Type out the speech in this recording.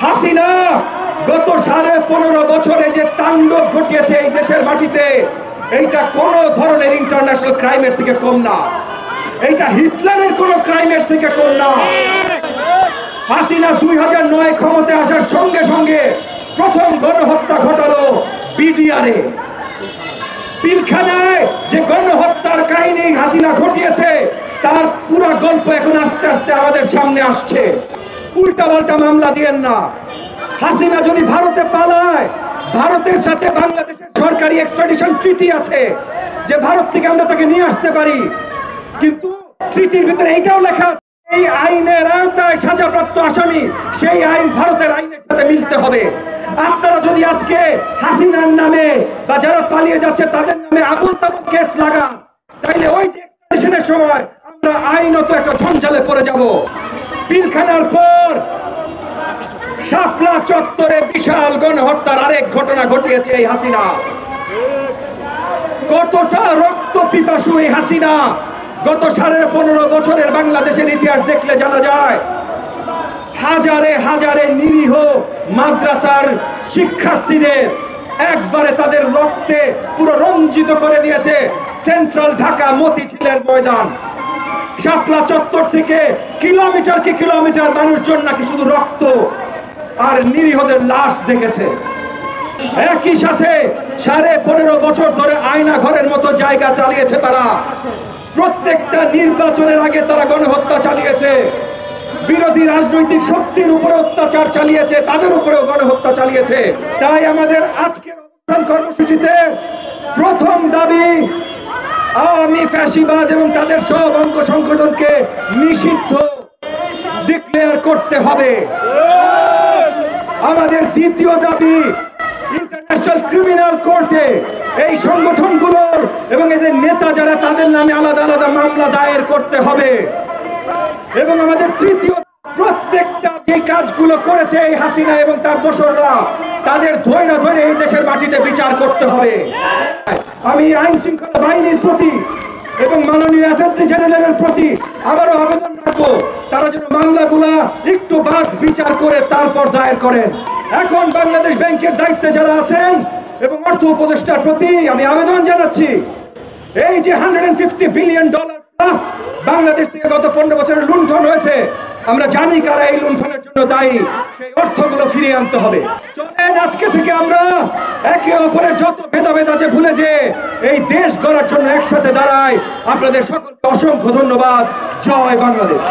হাসিনা গত 15.5 বছরে যে তাণ্ডব ঘটিয়েছে এই দেশের মাটিতে, এইটা কোন ধরনের ইন্টারন্যাশনাল ক্রাইমের থেকে কম না। এইটা হিটলারের কোন ক্রাইমের থেকে কম না। হাসিনা 2009 ক্ষমতায় আসার সঙ্গে সঙ্গে প্রথম গণহত্যা ঘটালো বিডিআরে। পিলখানায় যে গণহত্যার কাহিনী হাসিনা ঘটিয়েছে, তার পুরো গল্প এখন আস্তে আস্তে আমাদের সামনে আসছে। উল্টাপাল্টা মামলা দিয়েন না। হাসিনা যদি ভারতে পালায়, ভারতের সাথে বাংলাদেশের সরকারি এক্সট্রাডিশন ট্রিটি আছে যে ভারত থেকে আমরা তাকে নিয়ে আসতে পারি, কিন্তু ট্রিটির ভিতরে এইটাও লেখা আছে এই আইনের আওতায় সাজাপ্রাপ্ত আসামি সেই আইন ভারতের আইনের সাথে মিলতে হবে। আপনারা যদি আজকে হাসিনার নামে বা যারা পালিয়ে যাচ্ছে তাদের নামে আবুল তাবুল কেস লাগান, তাইলে ওই যে এক্সট্রাডিশনের সময় আমরা আইনত একটা ঝঞ্ঝালে পড়ে যাব। পিলখানার পর শাপলা চত্বরে বিশাল গণহত্যার আরেক ঘটনা ঘটিয়েছে এই হাসিনা। কতটা রক্ত পিপাসু এই হাসিনা, গত 15.5 বছরের বাংলাদেশের ইতিহাস দেখলে জানা যায়। হাজারে হাজারে নিরীহ মাদ্রাসার শিক্ষার্থীদের একবারে তাদের রক্তে পুরো রঞ্জিত করে দিয়েছে সেন্ট্রাল ঢাকা মতিঝিলের ময়দান। শাপলা চত্বর থেকে কিলোমিটার কি কিলোমিটার মানুষজন নাকি শুধু রক্ত আর নিরীহদের লাশ দেখেছে। একই সাথে 15.5 বছর ধরে আয়না ঘরের মতো জায়গা চালিয়েছে তারা। প্রত্যেকটা নির্বাচনের আগে তারা গণহত্যা চালিয়েছে। বিরোধী রাজনৈতিক শক্তির উপরে অত্যাচার চালিয়েছে, তাদের উপরেও গণহত্যা চালিয়েছে। তাই আমাদের আজকের অবস্থান কর্মসূচিতে প্রথম দাবি, আওয়ামী ফ্যাসিবাদ এবং তাদের সব অঙ্গ সংগঠনকে নিষিদ্ধ ডিক্লেয়ার করতে হবে। আমাদের দ্বিতীয় দাবি, ইন্টারন্যাশনাল ক্রিমিনাল কোর্টে এই সংগঠনগুলোর এবং এদের নেতা যারা তাদের নামে আলাদা আলাদা মামলা দায়ের করতে হবে। এবং আমাদের তৃতীয়, প্রত্যেকটা যে কাজগুলো করেছে এই হাসিনা এবং তার দোসররা, তাদের ধরে এই দেশের মাটিতে বিচার করতে হবে। আমি আইন শৃঙ্খলা বাহিনীর প্রতি এবং মাননীয় অ্যাটর্নি জেনারেলের প্রতি আবারও আবেদন রাখবো, তারা যেন মামলাগুলা একটু বাদ বিচার করে তারপর দায়ের করেন। এখন বাংলাদেশ ব্যাংকের দায়িত্বে যারা আছেন এবং অর্থ উপদেষ্টার প্রতি আমি আবেদন জানাচ্ছি, এই যে $150 বিলিয়ন প্লাস বাংলাদেশ থেকে গত 15 বছরের লুণ্ঠন হয়েছে, আমরা জানি কারা এই লুণ্ঠনের জন্য দায়ী। সেই অর্থগুলো ফিরিয়ে আনতে হবে। চলেন আজকে থেকে আমরা একে অপরের যত ভেদাভেদ আছে ভুলে যে এই দেশ গড়ার জন্য একসাথে দাঁড়াই। আপনাদের সকলকে অসংখ্য ধন্যবাদ। জয় বাংলাদেশ।